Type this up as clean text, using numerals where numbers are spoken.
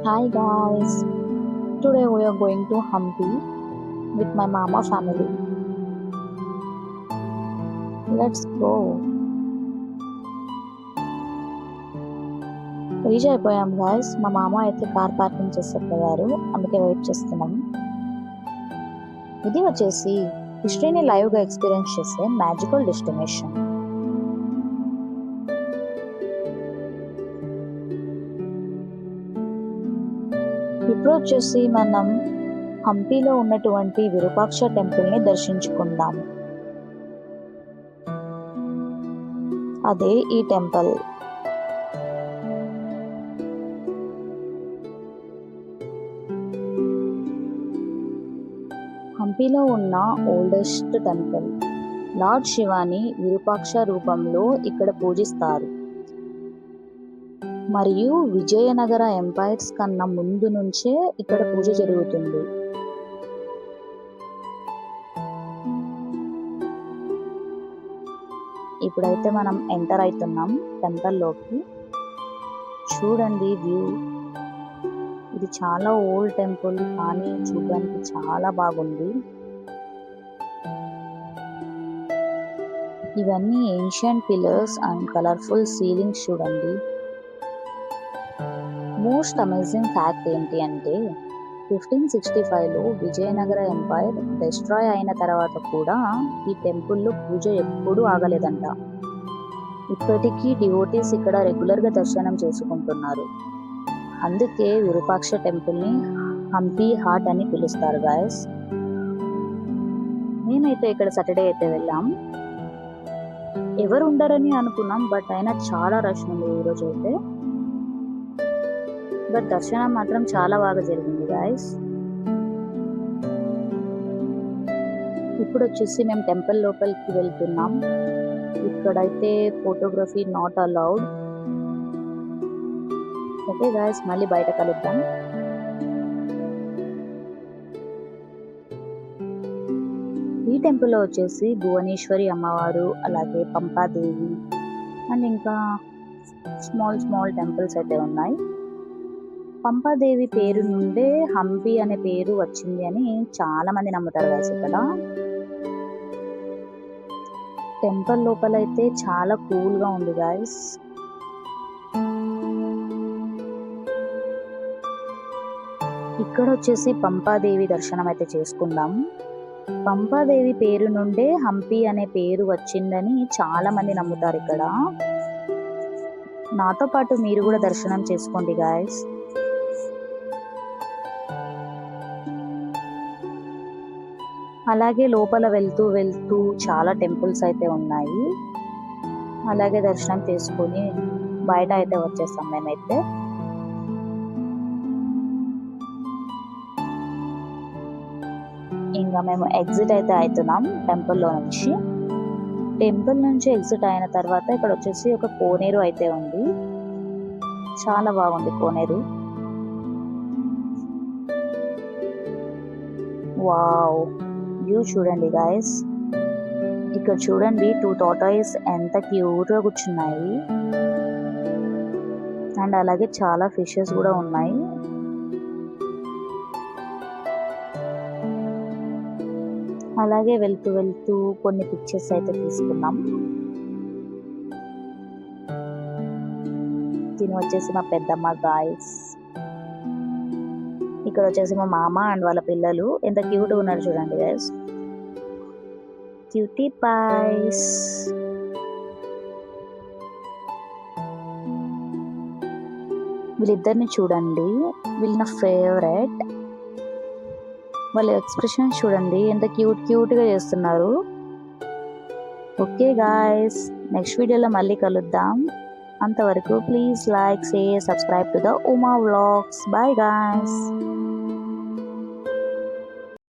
Hi guys, today we are going to Hampi with my mama family. Let's go. Reach అయిపోయాం guys. మా మామ అయితే car parking చేసేపోయారు, అందుకే wait చేస్తున్నాం. ఇది వచ్చేసి హిస్టరీని లైవ్గా ఎక్స్పీరియన్స్ చేసే మ్యాజికల్ డెస్టినేషన్. ఇప్పుడు వచ్చేసి మనం హంపీలో ఉన్నటువంటి విరూపాక్ష టెంపుల్ని దర్శించుకుందాం. అదే ఈ టెంపుల్. హంపీలో ఉన్న oldest temple. Lord Shivani Virupaksha రూపంలో ఇక్కడ పూజిస్తారు. మరియు విజయనగర ఎంపైర్స్ కన్నా ముందు నుంచే ఇక్కడ పూజ జరుగుతుంది. ఇప్పుడైతే మనం ఎంటర్ అవుతున్నాం టెంపుల్లోకి. చూడండి వ్యూ. ఇది చాలా ఓల్డ్ టెంపుల్ కానీ చూడడానికి చాలా బాగుంది. ఇవన్నీ ancient pillars and colourful ceilings చూడండి. మోస్ట్ అమేజింగ్ ఫ్యాక్ట్ ఏంటి అంటే 1565లో విజయనగర ఎంపైర్ డిస్ట్రాయ్ అయిన తర్వాత కూడా ఈ టెంపుల్లో పూజ ఎప్పుడూ ఆగలేదంట. ఇప్పటికీ డివోటీస్ ఇక్కడ రెగ్యులర్గా దర్శనం చేసుకుంటున్నారు. అందుకే విరూపాక్ష టెంపుల్ని హంపీ హార్ట్ అని పిలుస్తారు గాయస్. మేమైతే ఇక్కడ సాటర్డే అయితే వెళ్ళాం. ఎవరు ఉండరని అనుకున్నాం, బట్ అయినా చాలా రష్ ఉంది ఈరోజు అయితే. బట్ దర్శనం మాత్రం చాలా బాగా జరిగింది గాయస్. ఇప్పుడు వచ్చేసి మేము టెంపుల్ లోపలికి వెళ్తున్నాం. ఇక్కడైతే photography not allowed. Okay guys, మళ్ళీ బయట కలుద్దాం. ఈ టెంపుల్లో వచ్చేసి భువనేశ్వరి అమ్మవారు, అలాగే పంపాదేవి అండ్ ఇంకా స్మాల్ టెంపుల్స్ అయితే ఉన్నాయి. పంపాదేవి పేరు నుండే హంపి అనే పేరు వచ్చింది అని చాలా మంది నమ్ముతారు గాయస్. ఇక్కడ టెంపుల్ లోపల అయితే చాలా కూల్గా ఉంది గాయస్. ఇక్కడ వచ్చేసి పంపాదేవి దర్శనం అయితే చేసుకుందాం. పంపాదేవి పేరు నుండే హంపి అనే పేరు వచ్చిందని చాలా మంది నమ్ముతారు ఇక్కడ. నాతో పాటు మీరు కూడా దర్శనం చేసుకోండి గాయస్. అలాగే లోపల వెళ్తూ చాలా టెంపుల్స్ అయితే ఉన్నాయి. అలాగే దర్శనం చేసుకొని బయట అయితే వచ్చేస్తాం మేమైతే. ఇంకా మేము ఎగ్జిట్ అయితే అవుతున్నాం టెంపుల్లో నుంచి. టెంపుల్ నుంచి ఎగ్జిట్ అయిన తర్వాత ఇక్కడ వచ్చేసి ఒక కోనేరు అయితే ఉంది. చాలా బాగుంది కోనేరు. వావ్, వ్యూ చూడండి గాయస్. ఇక్కడ చూడండి 2 టార్టాయిస్ ఎంత క్యూట్గా కూర్చున్నాయి. అండ్ అలాగే చాలా ఫిషెస్ కూడా ఉన్నాయి. అలాగే వెళ్తూ కొన్ని పిక్చర్స్ అయితే తీసుకున్నాం. దీని వచ్చేసి మా పెద్దమ్మ గాయస్. ఇక్కడ వచ్చేసి మా మామ అండ్ వాళ్ళ పిల్లలు ఎంత క్యూట్గా ఉన్నారు చూడండి గైస్. Cutie vice. వీళ్ళిద్దరిని చూడండి, వీళ్ళు నా ఫేవరెట్. వాళ్ళ ఎక్స్ప్రెషన్ చూడండి ఎంత క్యూట్గా చేస్తున్నారు. ఓకే గాయస్, నెక్స్ట్ వీడియోలో మళ్ళీ కలుద్దాం. అంతవరకు please like, share, subscribe to the Uma vlogs. Bye guys.